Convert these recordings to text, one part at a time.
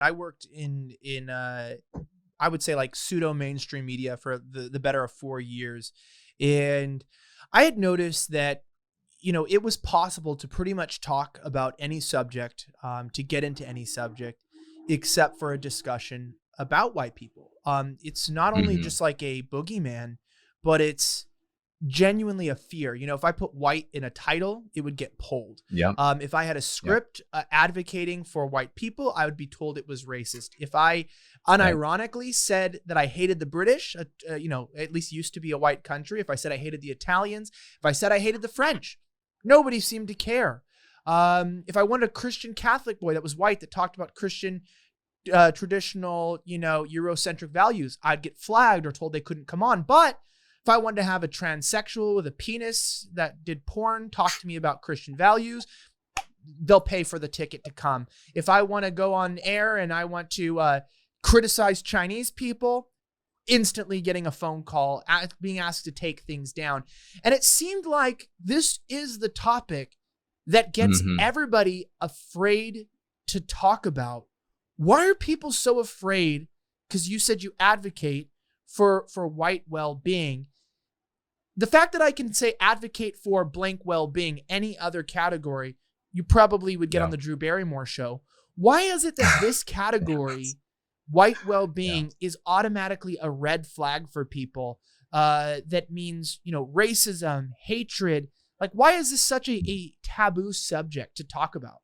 I worked in I would say like pseudo mainstream media for the better of 4 years, and I had noticed that it was possible to pretty much talk about any subject, to get into any subject, except for a discussion about white people. It's not only Mhm. just like a boogeyman, but it's genuinely a fear. If I put white in a title, it would get pulled. Yep, If I had a yep, script advocating for white people, I would be told it was racist. If I yep. unironically said that I hated the British, at least used to be a white country, if I said I hated the Italians, if I said I hated the French, nobody seemed to care. If I wanted a Christian Catholic boy that was white that talked about Christian traditional, Eurocentric values, I'd get flagged or told they couldn't come on. But if I wanted to have a transsexual with a penis that did porn talk to me about Christian values, they'll pay for the ticket to come. If I want to go on air and I want to criticize Chinese people, instantly getting a phone call, being asked to take things down. And it seemed like this is the topic that gets Mhm. everybody afraid to talk about. Why are people so afraid? Because you said you advocate for white well-being. The fact that I can say advocate for blank well-being, any other category, you probably would get on Yeah. the Drew Barrymore show. Why is it that this category, white Yeah. well-being, is automatically a red flag for people? That means, racism, hatred. Like, why is this such a taboo subject to talk about?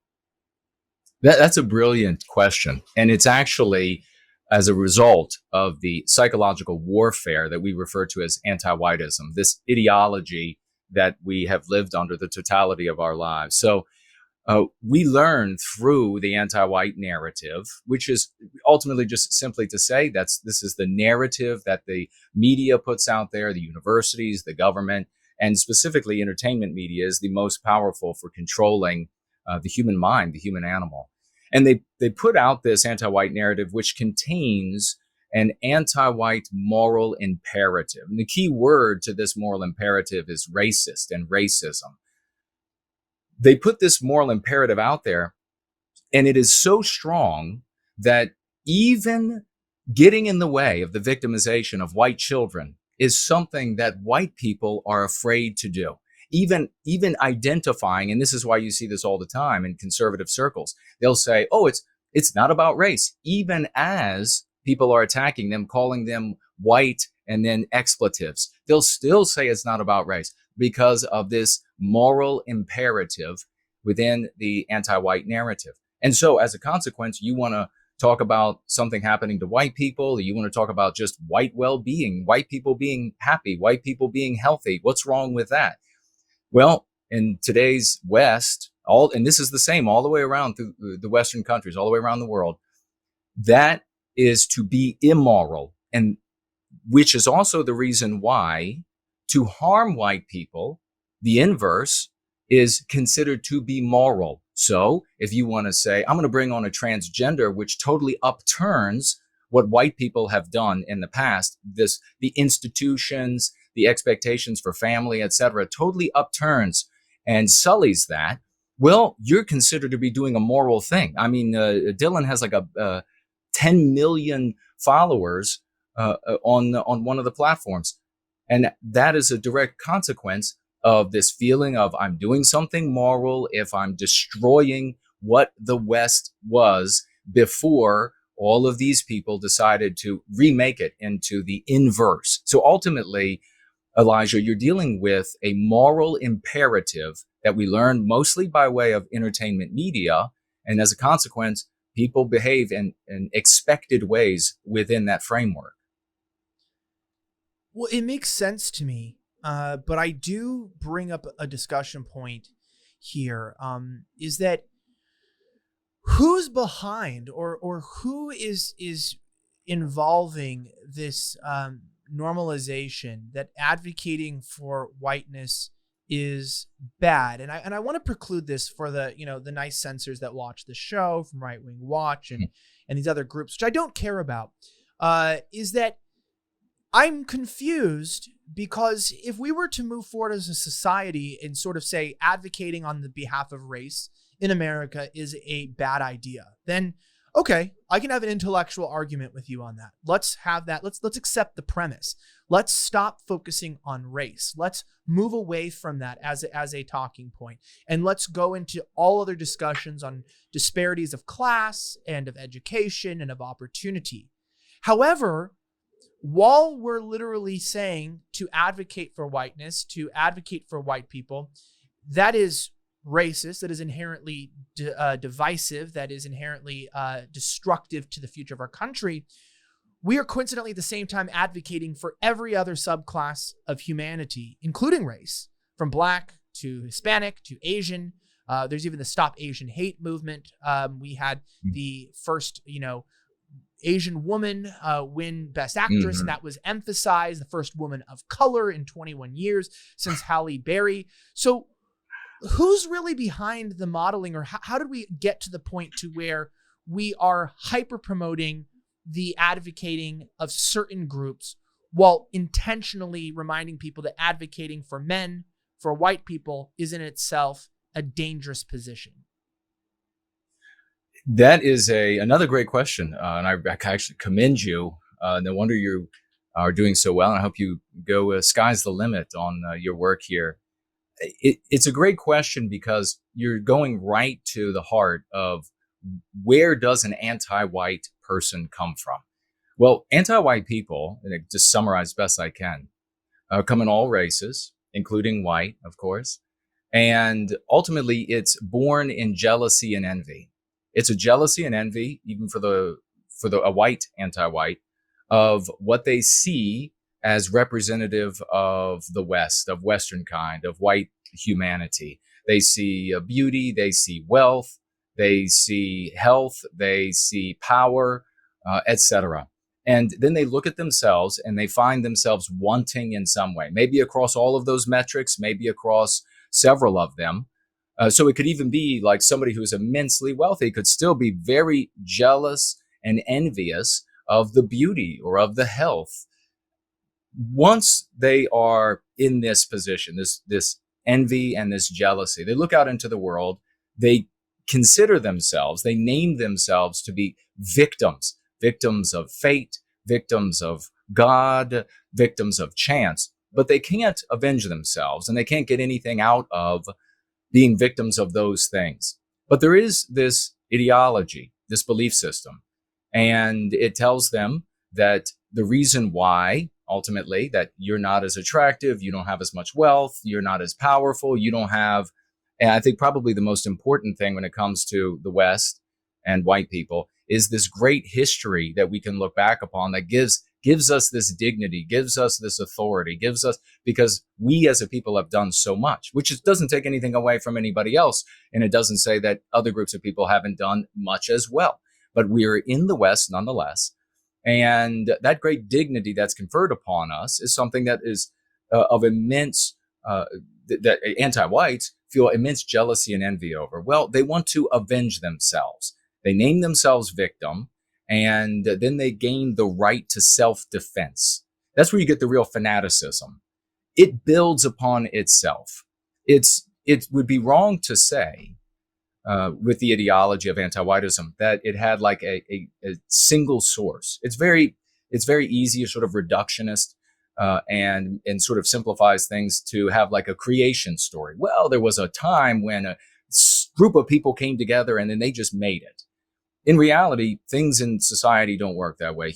That's a brilliant question. And it's actually as a result of the psychological warfare that we refer to as anti-whiteism, this ideology that we have lived under the totality of our lives. So we learn through the anti-white narrative, which is ultimately just simply to say this is the narrative that the media puts out there, the universities, the government, and specifically entertainment media is the most powerful for controlling the human mind, the human animal. And they put out this anti-white narrative, which contains an anti-white moral imperative. And the key word to this moral imperative is racist and racism. They put this moral imperative out there, and it is so strong that even getting in the way of the victimization of white children is something that white people are afraid to do. Even identifying, and this is why you see this all the time in conservative circles, they'll say, oh, it's not about race, even as people are attacking them, calling them white and then expletives. They'll still say it's not about race because of this moral imperative within the anti-white narrative. And so as a consequence, you want to talk about something happening to white people, or you want to talk about just white well-being, white people being happy, white people being healthy. What's wrong with that? Well, in today's West, and this is the same all the way around through the Western countries, all the way around the world, that is to be immoral. And which is also the reason why to harm white people, the inverse, is considered to be moral. So if you want to say, I'm going to bring on a transgender, which totally upturns what white people have done in the past, the institutions, the expectations for family, etc., totally upturns and sullies that. Well, you're considered to be doing a moral thing. I mean, Dylan has like a 10 million followers on one of the platforms. And that is a direct consequence of this feeling of I'm doing something moral if I'm destroying what the West was before all of these people decided to remake it into the inverse. So ultimately, Elijah, you're dealing with a moral imperative that we learn mostly by way of entertainment media. And as a consequence, people behave in expected ways within that framework. Well, it makes sense to me, but I do bring up a discussion point here. Is that who's behind, or who is involving this normalization that advocating for whiteness is bad? And I want to preclude this for the nice censors that watch the show from Right Wing Watch and these other groups, which I don't care about. Is that I'm confused, because if we were to move forward as a society and sort of say advocating on the behalf of race in America is a bad idea, then Okay, I can have an intellectual argument with you on that. Let's have that. Let's accept the premise. Let's stop focusing on race. Let's move away from that as a talking point, and let's go into all other discussions on disparities of class and of education and of opportunity. However, while we're literally saying to advocate for whiteness, to advocate for white people, that is racist, that is inherently divisive, that is inherently destructive to the future of our country, we are coincidentally at the same time advocating for every other subclass of humanity, including race, from Black to Hispanic to Asian. There's even the Stop Asian Hate movement. We had the first, Asian woman win Best Actress, and that was emphasized, the first woman of color in 21 years since Halle Berry. So who's really behind the modeling, or how did we get to the point to where we are hyper promoting the advocating of certain groups while intentionally reminding people that advocating for men, for white people, is in itself a dangerous position? That is another great question, and I actually commend you. No wonder you are doing so well, and I hope you go sky's the limit on your work here. It's a great question because you're going right to the heart of where does an anti-white person come from? Well, anti-white people, and to summarize best I can, come in all races, including white, of course. And ultimately, it's born in jealousy and envy. It's a jealousy and envy, even for a white anti-white, of what they see as representative of the West, of Western kind, of white humanity. They see beauty, they see wealth, they see health, they see power, etc. And then they look at themselves and they find themselves wanting in some way, maybe across all of those metrics, maybe across several of them. So it could even be like somebody who is immensely wealthy could still be very jealous and envious of the beauty or of the health. Once they are in this position, this envy and this jealousy, they look out into the world, they consider themselves, they name themselves to be victims of fate, victims of God, victims of chance, but they can't avenge themselves and they can't get anything out of being victims of those things. But there is this ideology, this belief system, and it tells them that the reason why, ultimately, that you're not as attractive, you don't have as much wealth, you're not as powerful, you don't have, and I think probably the most important thing when it comes to the West and white people is this great history that we can look back upon that gives us this dignity, gives us this authority, gives us, because we as a people have done so much, which doesn't take anything away from anybody else. And it doesn't say that other groups of people haven't done much as well. But we are in the West nonetheless. And that great dignity that's conferred upon us is something that is of immense, that anti-whites feel immense jealousy and envy over. Well, they want to avenge themselves. They name themselves victim, and then they gain the right to self-defense. That's where you get the real fanaticism. It builds upon itself. It would be wrong to say, with the ideology of anti-whiteism, that it had like a single source. It's very easy, sort of reductionist, and sort of simplifies things to have like a creation story. Well, there was a time when a group of people came together and then they just made it. In reality, things in society don't work that way.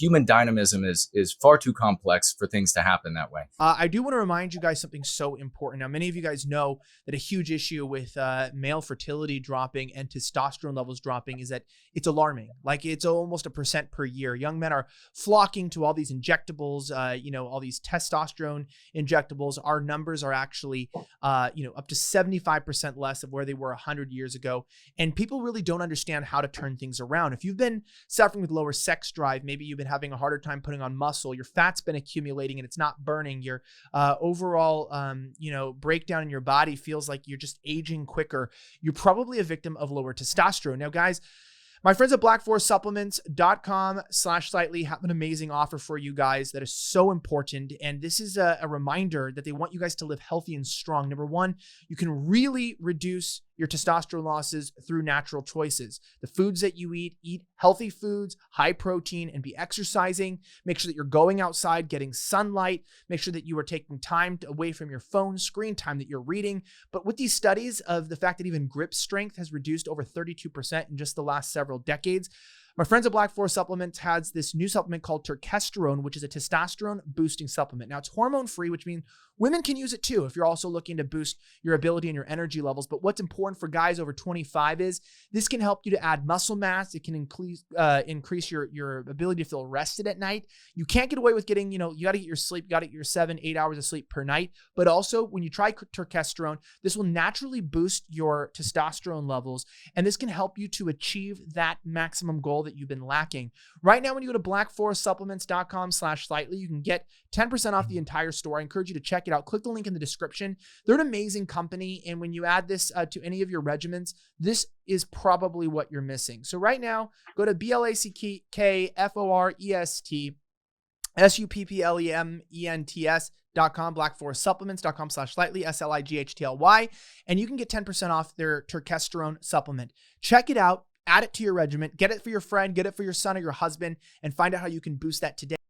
Human dynamism is far too complex for things to happen that way. I do want to remind you guys something so important. Now, many of you guys know that a huge issue with male fertility dropping and testosterone levels dropping is that it's alarming. Like, it's almost 1% per year. Young men are flocking to all these injectables, all these testosterone injectables. Our numbers are actually, up to 75% less of where they were 100 years ago. And people really don't understand how to turn things around. If you've been suffering with lower sex drive, maybe you've been having a harder time putting on muscle, your fat's been accumulating and it's not burning, your overall, breakdown in your body feels like you're just aging quicker, you're probably a victim of lower testosterone. Now, guys, my friends at blackforestsupplements.com/slightly have an amazing offer for you guys that is so important. And this is a reminder that they want you guys to live healthy and strong. Number one, you can really reduce your testosterone losses through natural choices. The foods that you eat healthy foods, high protein, and be exercising. Make sure that you're going outside, getting sunlight. Make sure that you are taking time away from your phone, screen time, that you're reading. But with these studies of the fact that even grip strength has reduced over 32% in just the last several decades, my friends at Black Forest Supplements has this new supplement called Turkesterone, which is a testosterone boosting supplement. Now, it's hormone free, which means women can use it too if you're also looking to boost your ability and your energy levels. But what's important for guys over 25 is this can help you to add muscle mass. It can increase your ability to feel rested at night. You can't get away with getting, you got to get your sleep, you got to get your 7-8 hours of sleep per night. But also, when you try Turkesterone, this will naturally boost your testosterone levels, and this can help you to achieve that maximum goal that you've been lacking. Right now, when you go to blackforestsupplements.com/slightly, you can get 10% off the entire store. I encourage you to check it out. Click the link in the description. They're an amazing company, and when you add this to any of your regimens, this is probably what you're missing. So right now, go to BlackForestSupplements.com, blackforestsupplements.com/slightly, SLIGHTLY, and you can get 10% off their Turkesterone supplement. Check it out. Add it to your regimen. Get it for your friend, get it for your son or your husband, and find out how you can boost that today.